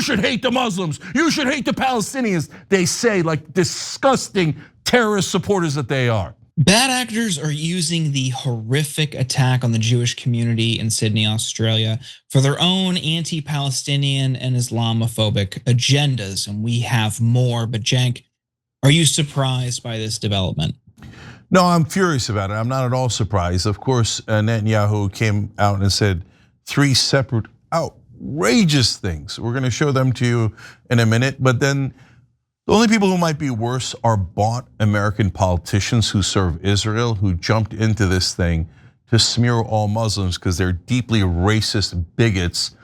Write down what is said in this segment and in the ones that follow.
you should hate the Muslims, you should hate the Palestinians. They say, like disgusting terrorist supporters that they are. Bad actors are using the horrific attack on the Jewish community in Sydney, Australia for their own anti-Palestinian and Islamophobic agendas, and we have more. But Cenk, are you surprised by this development? No, I'm furious about it. I'm not at all surprised. Of course, Netanyahu came out and said 3 separate outrageous things. We're gonna show them to you in a minute, but then the only people who might be worse are bought American politicians who serve Israel, who jumped into this thing to smear all Muslims because they're deeply racist bigots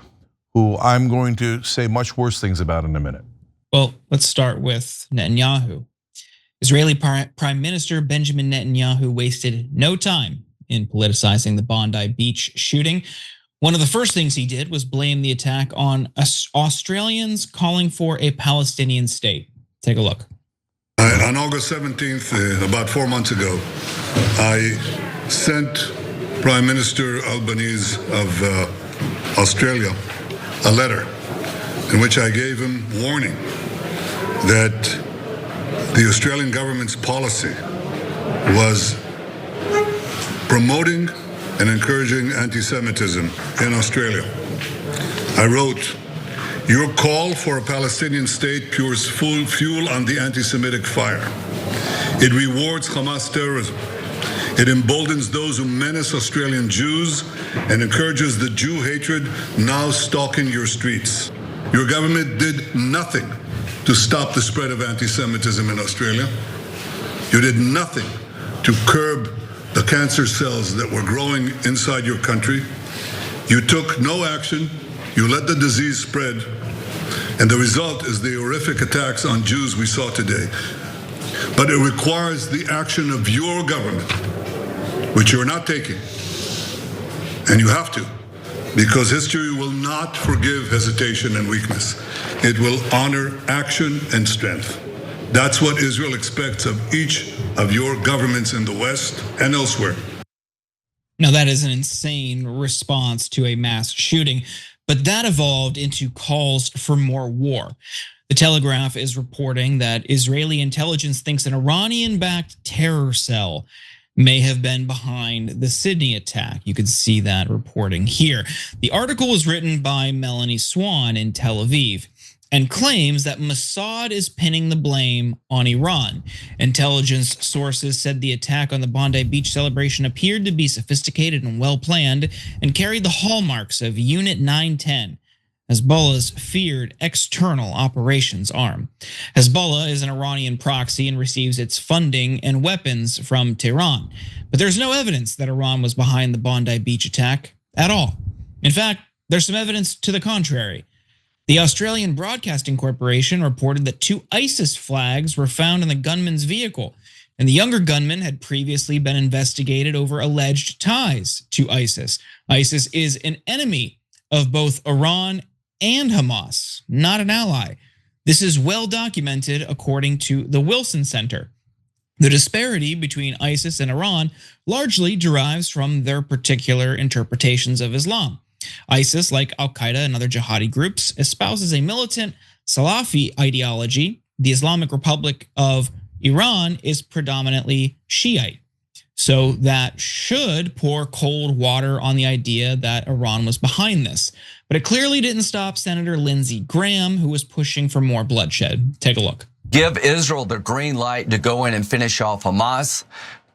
who I'm going to say much worse things about in a minute. Well, let's start with Netanyahu. Israeli Prime Minister Benjamin Netanyahu wasted no time in politicizing the Bondi beach shooting. One of the first things he did was blame the attack on Australians calling for a Palestinian state. Take a look. On August 17th, about 4 months ago, I sent Prime Minister Albanese of Australia a letter in which I gave him warning that the Australian government's policy was promoting and encouraging anti-Semitism in Australia. I wrote, "Your call for a Palestinian state pours full fuel on the anti-Semitic fire. It rewards Hamas terrorism. It emboldens those who menace Australian Jews and encourages the Jew hatred now stalking your streets. Your government did nothing to stop the spread of anti-Semitism in Australia. You did nothing to curb the cancer cells that were growing inside your country. You took no action. You let the disease spread. And the result is the horrific attacks on Jews we saw today. But it requires the action of your government, which you're not taking. And you have to, because history will not forgive hesitation and weakness. It will honor action and strength. That's what Israel expects of each of your governments in the West and elsewhere." Now that is an insane response to a mass shooting, but that evolved into calls for more war. The Telegraph is reporting that Israeli intelligence thinks an Iranian-backed terror cell may have been behind the Sydney attack. You can see that reporting here. The article was written by Melanie Swan in Tel Aviv and claims that Mossad is pinning the blame on Iran. Intelligence sources said the attack on the Bondi Beach celebration appeared to be sophisticated and well-planned and carried the hallmarks of Unit 910, Hezbollah's feared external operations arm. Hezbollah is an Iranian proxy and receives its funding and weapons from Tehran. But there's no evidence that Iran was behind the Bondi Beach attack at all. In fact, there's some evidence to the contrary. The Australian Broadcasting Corporation reported that 2 ISIS flags were found in the gunman's vehicle, and the younger gunman had previously been investigated over alleged ties to ISIS. ISIS is an enemy of both Iran and Hamas, not an ally. This is well documented according to the Wilson Center. The disparity between ISIS and Iran largely derives from their particular interpretations of Islam. ISIS, like Al-Qaeda and other jihadi groups, espouses a militant Salafi ideology. The Islamic Republic of Iran is predominantly Shiite. So that should pour cold water on the idea that Iran was behind this. But it clearly didn't stop Senator Lindsey Graham, who was pushing for more bloodshed. Take a look. Give Israel the green light to go in and finish off Hamas,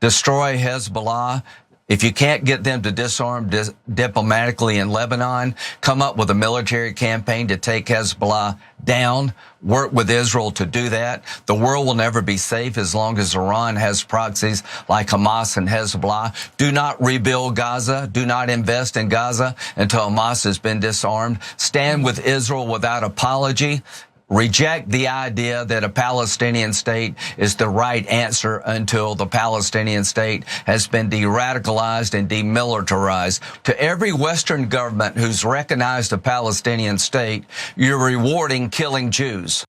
destroy Hezbollah. If you can't get them to disarm diplomatically in Lebanon, come up with a military campaign to take Hezbollah down, work with Israel to do that. The world will never be safe as long as Iran has proxies like Hamas and Hezbollah. Do not rebuild Gaza. Do not invest in Gaza until Hamas has been disarmed. Stand with Israel without apology. Reject the idea that a Palestinian state is the right answer until the Palestinian state has been de-radicalized and demilitarized. To every Western government who's recognized a Palestinian state, you're rewarding killing Jews.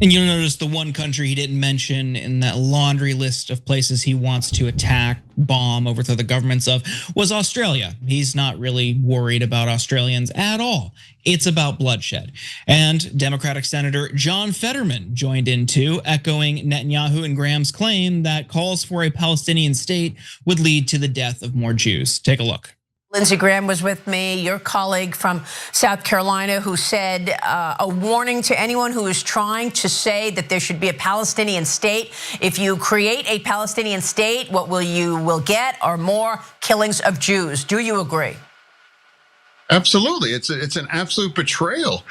And you'll notice the one country he didn't mention in that laundry list of places he wants to attack, bomb, overthrow the governments of was Australia. He's not really worried about Australians at all. It's about bloodshed. And Democratic Senator John Fetterman joined in too, echoing Netanyahu and Graham's claim that calls for a Palestinian state would lead to the death of more Jews. Take a look. Lindsey Graham was with me, your colleague from South Carolina, who said a warning to anyone who is trying to say that there should be a Palestinian state. If you create a Palestinian state, what you will get are more killings of Jews. Do you agree? Absolutely. It's an absolute betrayal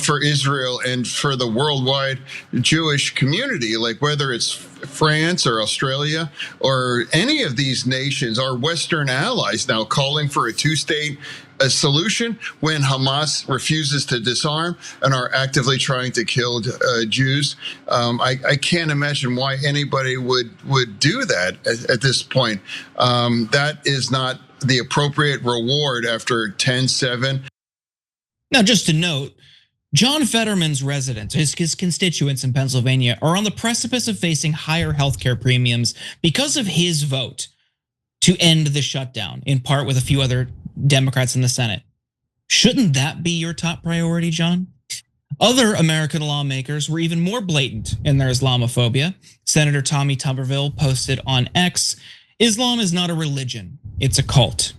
for Israel and for the worldwide Jewish community, like whether it's France or Australia or any of these nations, our Western allies now calling for a two-state solution when Hamas refuses to disarm and are actively trying to kill Jews. I can't imagine why anybody would do that at this point. That is not the appropriate reward after 10-7. Now, just to note, John Fetterman's residents, his constituents in Pennsylvania, are on the precipice of facing higher healthcare premiums because of his vote to end the shutdown, in part with a few other Democrats in the Senate. Shouldn't that be your top priority, John? Other American lawmakers were even more blatant in their Islamophobia. Senator Tommy Tuberville posted on X, "Islam is not a religion, it's a cult.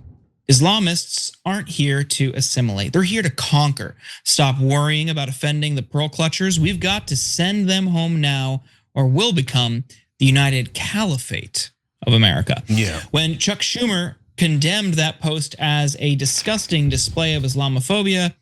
Islamists aren't here to assimilate, they're here to conquer. Stop worrying about offending the pearl clutchers. We've got to send them home now or we'll become the United Caliphate of America." Yeah. When Chuck Schumer condemned that post as a disgusting display of Islamophobia,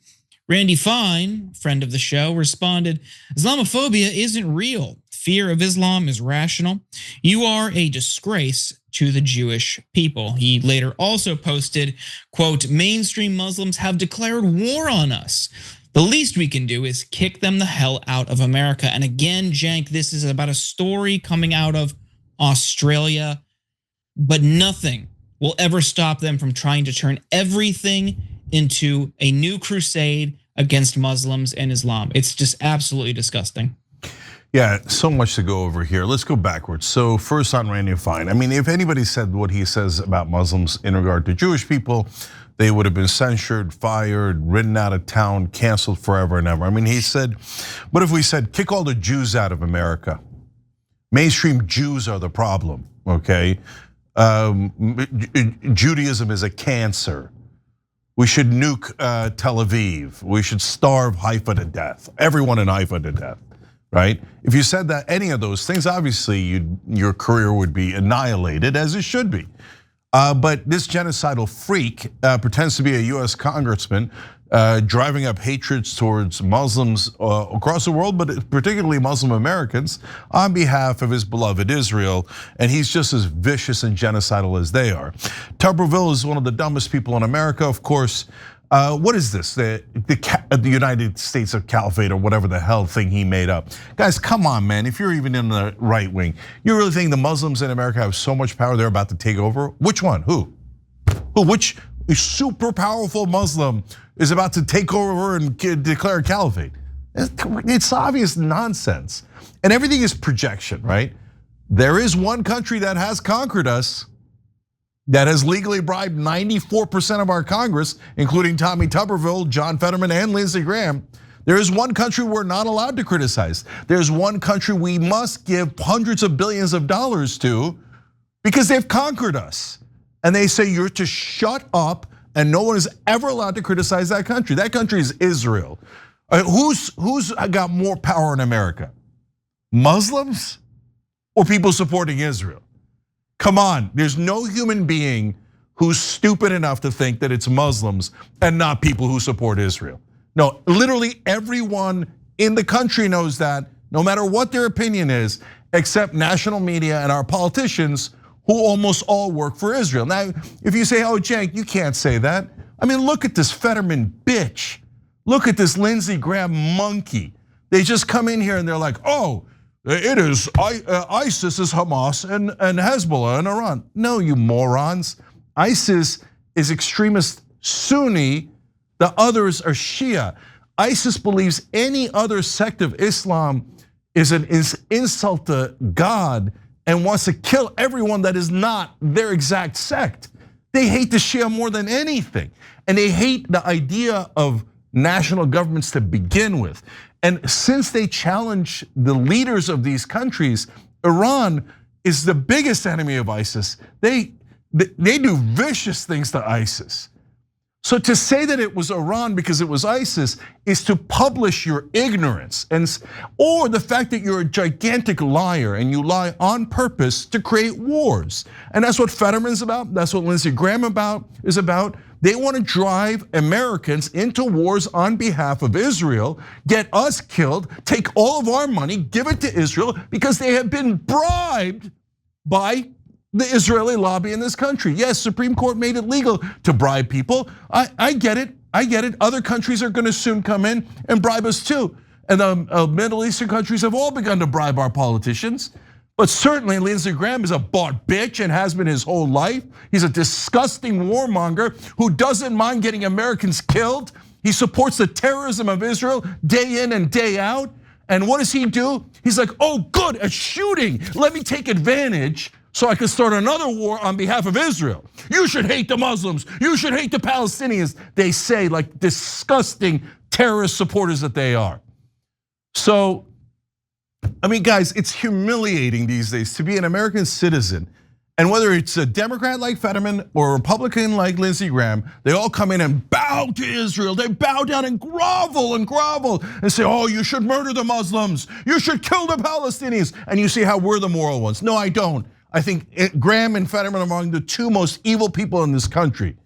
Randy Fine, friend of the show, responded, "Islamophobia isn't real. Fear of Islam is rational. You are a disgrace to the Jewish people." He later also posted, quote, "Mainstream Muslims have declared war on us. The least we can do is kick them the hell out of America." And again, Jank, this is about a story coming out of Australia, but nothing will ever stop them from trying to turn everything into a new crusade against Muslims and Islam. It's just absolutely disgusting. Yeah, so much to go over here. Let's go backwards. So first on Randy Fine. I mean, if anybody said what he says about Muslims in regard to Jewish people, they would have been censured, fired, ridden out of town, canceled forever and ever. I mean, he said, what if we said, kick all the Jews out of America? Mainstream Jews are the problem, okay? Judaism is a cancer. We should nuke Tel Aviv. We should starve Haifa to death. Everyone in Haifa to death, right? If you said that any of those things, obviously your career would be annihilated, as it should be. But this genocidal freak pretends to be a US congressman driving up hatreds towards Muslims across the world, but particularly Muslim Americans, on behalf of his beloved Israel. And he's just as vicious and genocidal as they are. Tuberville is one of the dumbest people in America, of course. What is this? The United States of Caliphate or whatever the hell thing he made up. Guys, come on, man. If you're even in the right wing, you really think the Muslims in America have so much power they're about to take over? Which one? Who? Which super powerful Muslim is about to take over and declare a caliphate? It's obvious nonsense. And everything is projection, right? There is one country that has conquered us, that has legally bribed 94% of our Congress, including Tommy Tuberville, John Fetterman, and Lindsey Graham. There is one country we're not allowed to criticize. There's one country we must give hundreds of billions of dollars to because they've conquered us. And they say you're to shut up and no one is ever allowed to criticize that country. That country is Israel. Who's got more power in America? Muslims or people supporting Israel? Come on, there's no human being who's stupid enough to think that it's Muslims and not people who support Israel. No, literally everyone in the country knows that, no matter what their opinion is, except national media and our politicians who almost all work for Israel. Now, if you say, oh, Cenk, you can't say that. I mean, look at this Fetterman bitch. Look at this Lindsey Graham monkey. They just come in here and they're like, oh, it is ISIS is Hamas and Hezbollah and Iran. No, you morons. ISIS is extremist Sunni. The others are Shia. ISIS believes any other sect of Islam is an insult to God and wants to kill everyone that is not their exact sect. They hate the Shia more than anything. And they hate the idea of national governments to begin with. And since they challenge the leaders of these countries, Iran is the biggest enemy of ISIS. They do vicious things to ISIS. So to say that it was Iran because it was ISIS is to publish your ignorance, or the fact that you're a gigantic liar and you lie on purpose to create wars. And that's what Fetterman's about. That's what Lindsey Graham is about. They want to drive Americans into wars on behalf of Israel, get us killed, take all of our money, give it to Israel because they have been bribed by the Israeli lobby in this country. Yes, Supreme Court made it legal to bribe people. I get it, I get it. Other countries are gonna soon come in and bribe us too. And the Middle Eastern countries have all begun to bribe our politicians. But certainly Lindsey Graham is a bought bitch and has been his whole life. He's a disgusting warmonger who doesn't mind getting Americans killed. He supports the terrorism of Israel day in and day out. And what does he do? He's like, oh good, a shooting. Let me take advantage so I can start another war on behalf of Israel. You should hate the Muslims. You should hate the Palestinians. They say, like disgusting terrorist supporters that they are. So, I mean, guys, it's humiliating these days to be an American citizen. And whether it's a Democrat like Fetterman or a Republican like Lindsey Graham, they all come in and bow to Israel. They bow down and grovel and say, oh, you should murder the Muslims. You should kill the Palestinians. And you see how we're the moral ones. No, I don't. I think Graham and Fetterman are among the two most evil people in this country.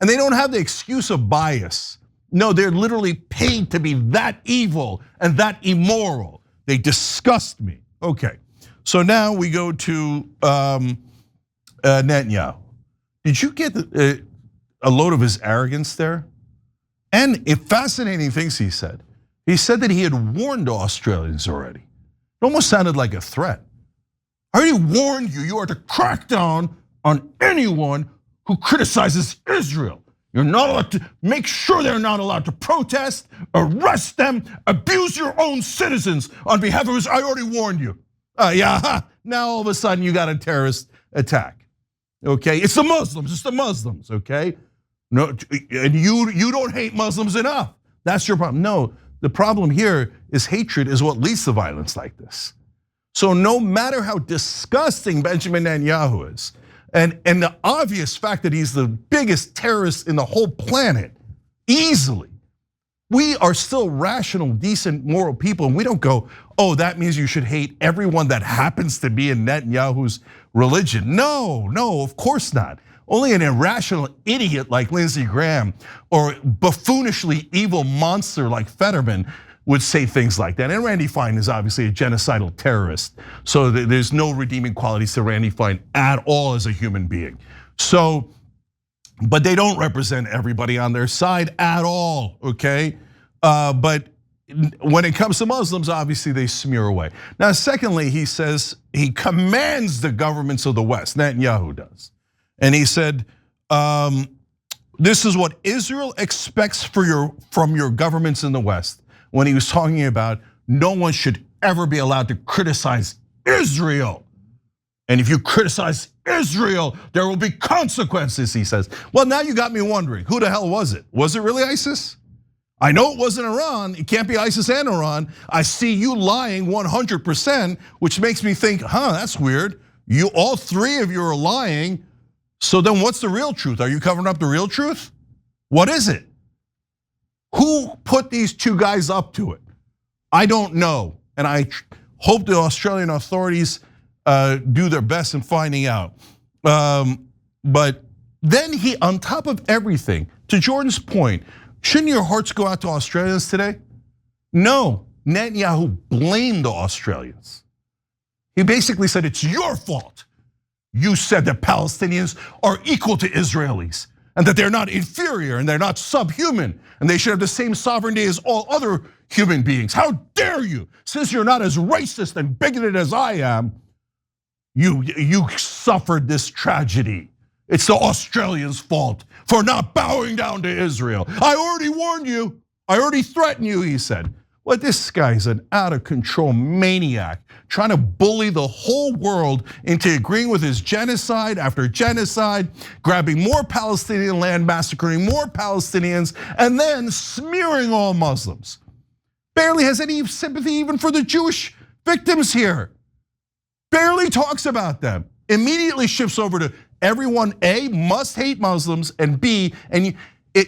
And they don't have the excuse of bias. No, they're literally paid to be that evil and that immoral. They disgust me. Okay, so now we go to Netanyahu. Did you get a load of his arrogance there? And fascinating things he said. He said that he had warned Australians already. It almost sounded like a threat. I already warned you, you are to crack down on anyone who criticizes Israel. You're not allowed to make sure they're not allowed to protest, arrest them, abuse your own citizens on behalf of Israel. I already warned you. Yeah, now all of a sudden you got a terrorist attack. Okay, it's the Muslims, okay? No, and you don't hate Muslims enough. That's your problem. No, the problem here is hatred is what leads to violence like this. So no matter how disgusting Benjamin Netanyahu is, and the obvious fact that he's the biggest terrorist in the whole planet, easily, we are still rational, decent, moral people, and we don't go, oh, that means you should hate everyone that happens to be in Netanyahu's religion. No, of course not. Only an irrational idiot like Lindsey Graham or buffoonishly evil monster like Fetterman would say things like that. And Randy Fine is obviously a genocidal terrorist. So there's no redeeming qualities to Randy Fine at all as a human being. So, but they don't represent everybody on their side at all, okay? But when it comes to Muslims, obviously they smear away. Now, secondly, he says he commands the governments of the West, Netanyahu does. And he said, this is what Israel expects from your governments in the West, when he was talking about no one should ever be allowed to criticize Israel. And if you criticize Israel, there will be consequences, he says. Well, now you got me wondering, who the hell was it? Was it really ISIS? I know it wasn't Iran. It can't be ISIS and Iran. I see you lying 100%, which makes me think, that's weird. All three of you are lying. So then what's the real truth? Are you covering up the real truth? What is it? Who put these two guys up to it? I don't know. And I hope the Australian authorities do their best in finding out. But then he, on top of everything, to Jordan's point, shouldn't your hearts go out to Australians today? No, Netanyahu blamed the Australians. He basically said, it's your fault. You said that Palestinians are equal to Israelis and that they're not inferior and they're not subhuman and they should have the same sovereignty as all other human beings. How dare you? Since you're not as racist and bigoted as I am, you suffered this tragedy. It's the Australians' fault for not bowing down to Israel. I already warned you. I already threatened you, he said. But this guy's an out of control maniac trying to bully the whole world into agreeing with his genocide after genocide, grabbing more Palestinian land, massacring more Palestinians, and then smearing all Muslims. Barely has any sympathy even for the Jewish victims here. Barely talks about them. Immediately shifts over to everyone, A, must hate Muslims, and B,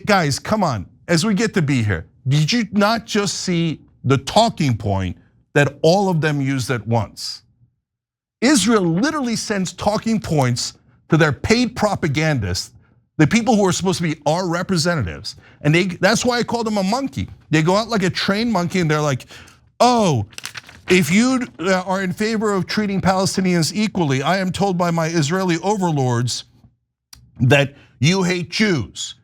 guys, come on, as we get to B here, did you not just see the talking point that all of them used at once? Israel literally sends talking points to their paid propagandists, the people who are supposed to be our representatives. And that's why I call them a monkey. They go out like a trained monkey and they're like, oh, if you are in favor of treating Palestinians equally, I am told by my Israeli overlords that you hate Jews.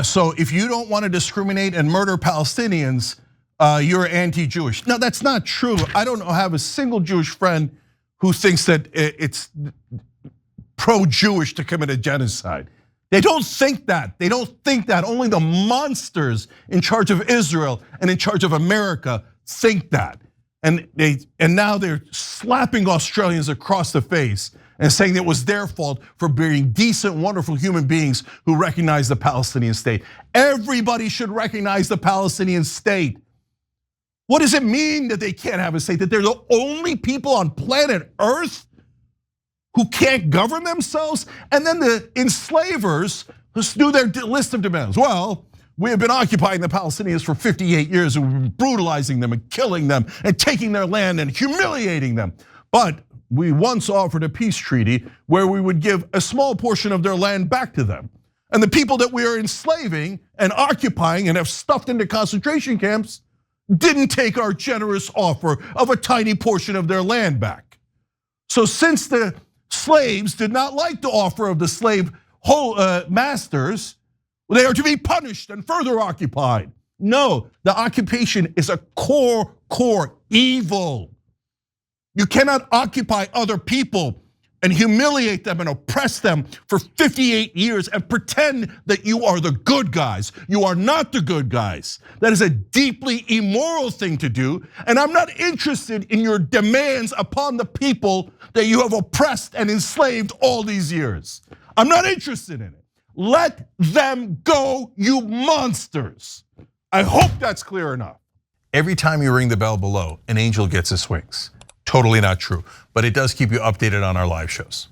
So if you don't want to discriminate and murder Palestinians, you're anti-Jewish. No, that's not true. I don't have a single Jewish friend who thinks that it's pro-Jewish to commit a genocide. They don't think that. They don't think that. Only the monsters in charge of Israel and in charge of America think that. And now they're slapping Australians across the face and saying it was their fault for being decent, wonderful human beings who recognize the Palestinian state. Everybody should recognize the Palestinian state. What does it mean that they can't have a state? That they're the only people on planet Earth who can't govern themselves? And then the enslavers do their list of demands. Well, we have been occupying the Palestinians for 58 years and we've been brutalizing them and killing them and taking their land and humiliating them. But we once offered a peace treaty where we would give a small portion of their land back to them. And the people that we are enslaving and occupying and have stuffed into concentration camps didn't take our generous offer of a tiny portion of their land back. So since the slaves did not like the offer of the slave masters, they are to be punished and further occupied. No, the occupation is a core evil. You cannot occupy other people and humiliate them and oppress them for 58 years and pretend that you are the good guys. You are not the good guys. That is a deeply immoral thing to do. And I'm not interested in your demands upon the people that you have oppressed and enslaved all these years. I'm not interested in it. Let them go, you monsters. I hope that's clear enough. Every time you ring the bell below, an angel gets his wings. Totally not true, but it does keep you updated on our live shows.